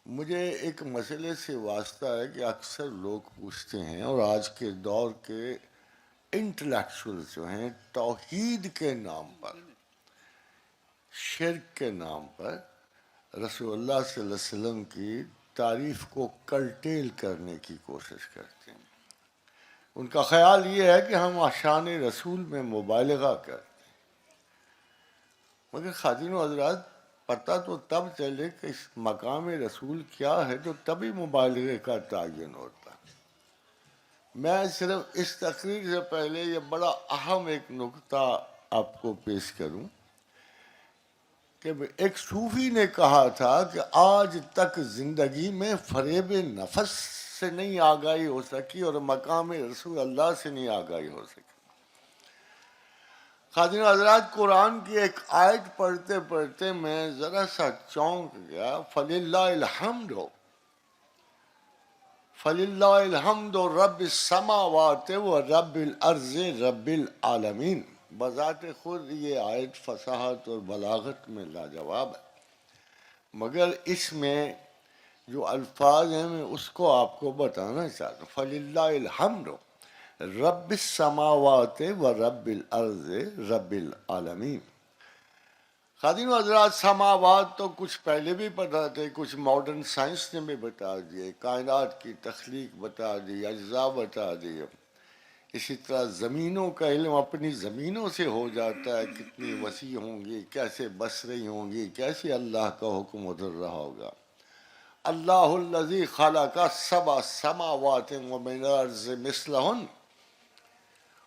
مجھے ایک مسئلے سے واسطہ ہے کہ اکثر لوگ پوچھتے ہیں، اور آج کے دور کے انٹلیکچوئل جو ہیں توحید کے نام پر، شرک کے نام پر رسول اللہ صلی اللہ علیہ وسلم کی تعریف کو کرٹیل کرنے کی کوشش کرتے ہیں۔ ان کا خیال یہ ہے کہ ہم شان رسول میں مبالغہ کرتے ہیں، مگر خواتین و حضرات پتہ تو تب چلے کہ اس مقام رسول کیا ہے تو تبھی مبالغے کا تعین ہوتا ہے۔ میں صرف اس تقریر سے پہلے یہ بڑا اہم ایک نکتہ آپ کو پیش کروں کہ ایک صوفی نے کہا تھا کہ آج تک زندگی میں فریب نفس سے نہیں آگاہی ہو سکی اور مقام رسول اللہ سے نہیں آگاہی ہو سکی۔ خواتین و حضرات، قرآن کی ایک آیت پڑھتے پڑھتے میں ذرا سا چونک گیا۔ فَلِلَّهِ الْحَمْدُ فَلِلَّهِ الْحَمْدُ رَبِّ السَّمَاوَاتِ وَرَبِّ الْأَرْضِ رَبِّ الْعَالَمِينَ۔ بذات خود یہ آیت فصاحت اور بلاغت میں لاجواب ہے، مگر اس میں جو الفاظ ہیں میں اس کو آپ کو بتانا چاہتا ہوں۔ فَلِلَّهِ الْحَمْدُ رب السماوات و رب الارض رب العالمین۔ خواتین و حضرات، سماوات تو کچھ پہلے بھی پتا تھے، کچھ ماڈرن سائنس نے بھی بتا دیے، کائنات کی تخلیق بتا دی، اجزاء بتا دیے۔ اسی طرح زمینوں کا علم اپنی زمینوں سے ہو جاتا ہے، کتنی وسیع ہوں گی، کیسے بس رہی ہوں گی، کیسے اللہ کا حکم اتر رہا ہوگا۔ اللہ الذی خلق سبع سماوات ومن الارض مثلہن،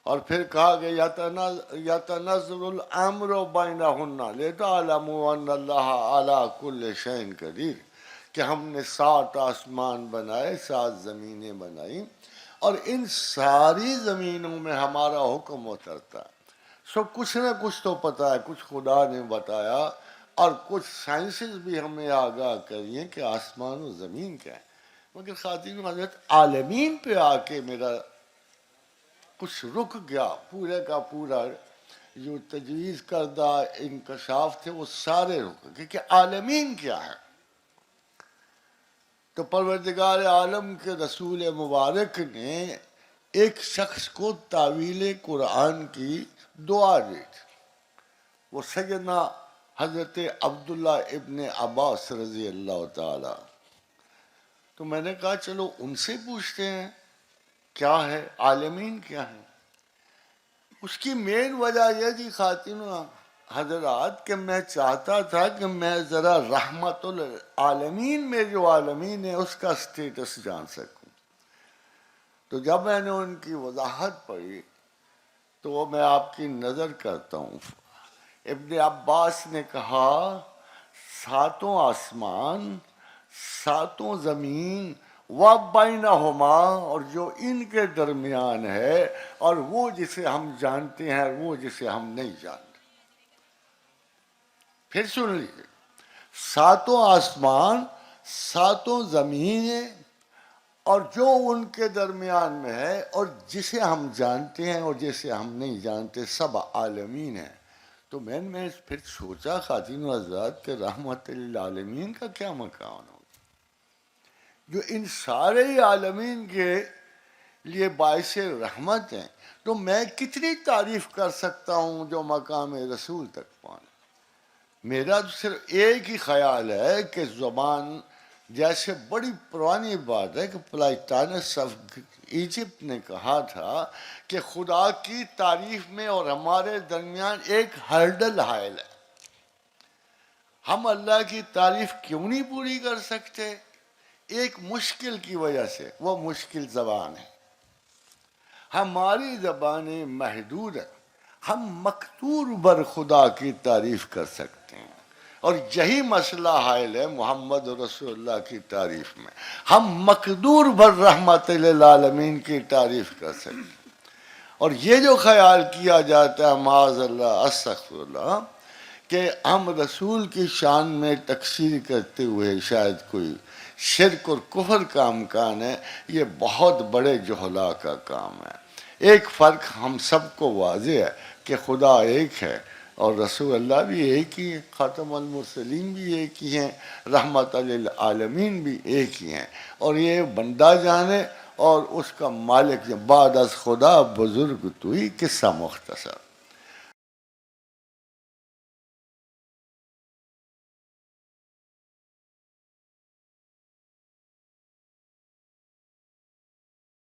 اور پھر کہا کہ یتنزل الامر بینہن لتعلموا ان اللہ علی کل شیء قدیر، کہ ہم نے 7 آسمان بنائے، 7 زمینیں بنائیں، اور ان ساری زمینوں میں ہمارا حکم اترتا ہے۔ سو کچھ نہ کچھ تو پتہ ہے، کچھ خدا نے بتایا، اور کچھ سائنسز بھی ہمیں آگاہ کریے کہ آسمان و زمین کیا ہے۔ مگر خواتین و حضرت، عالمین پہ آ کے میرا کچھ رک گیا، پورے کا پورا جو تجویز کردہ انکشاف تھے وہ سارے رک گئے کہ عالمین کیا ہے۔ تو پروردگار عالم کے رسول مبارک نے ایک شخص کو تعویل قرآن کی دعا دی تھی، وہ سیدنا حضرت عبداللہ ابن عباس رضی اللہ تعالی۔ تو میں نے کہا چلو ان سے پوچھتے ہیں کیا ہے عالمین کیا ہے۔ اس کی مین وجہ یہ تھی خواتین و حضرات کہ میں چاہتا تھا کہ میں ذرا رحمت العالمین میں جو عالمین ہے اس کا سٹیٹس جان سکوں۔ تو جب میں نے ان کی وضاحت پڑھی تو وہ میں آپ کی نظر کرتا ہوں۔ ابن عباس نے کہا 7 آسمان، 7 زمین وَبَيْنَهُمَا، اور جو ان کے درمیان ہے، اور وہ جسے ہم جانتے ہیں وہ جسے ہم نہیں جانتے۔ پھر سن لیجیے، 7 آسمان، 7 زمینیں، اور جو ان کے درمیان میں ہے، اور جسے ہم جانتے ہیں اور جسے ہم نہیں جانتے، سب عالمین ہیں۔ تو میں نے پھر سوچا خواتین و حضرات کہ رحمت للعالمین کا کیا مقام ہو، جو ان سارے عالمین کے لیے باعث رحمت ہیں، تو میں کتنی تعریف کر سکتا ہوں جو مقام رسول تک پہنچے۔ میرا تو صرف ایک ہی خیال ہے کہ زبان جیسے بڑی پرانی بات ہے کہ پلائٹانس آف ایجپٹ نے کہا تھا کہ خدا کی تعریف میں اور ہمارے درمیان ایک ہرڈل حائل ہے۔ ہم اللہ کی تعریف کیوں نہیں پوری کر سکتے؟ ایک مشکل کی وجہ سے، وہ مشکل زبان ہے۔ ہماری زبانیں محدود ہیں، ہم مقتور بر خدا کی تعریف کر سکتے ہیں، اور یہی مسئلہ حائل ہے محمد رسول اللہ کی تعریف میں۔ ہم مقدور بر رحمت للعالمین کی تعریف کر سکتے ہیں، اور یہ جو خیال کیا جاتا ہے معاذ اللہ استغفر اللہ کہ ہم رسول کی شان میں تقصیر کرتے ہوئے شاید کوئی شرک اور کفر کا امکان ہے، یہ بہت بڑے جہلا کا کام ہے۔ ایک فرق ہم سب کو واضح ہے کہ خدا ایک ہے، اور رسول اللہ بھی ایک ہی ہیں، خاتم المرسلین بھی ایک ہی ہیں، رحمت للعالمین بھی ایک ہی ہیں، اور یہ بندہ جانے اور اس کا مالک بعد از خدا بزرگ توئی، قصہ مختصر۔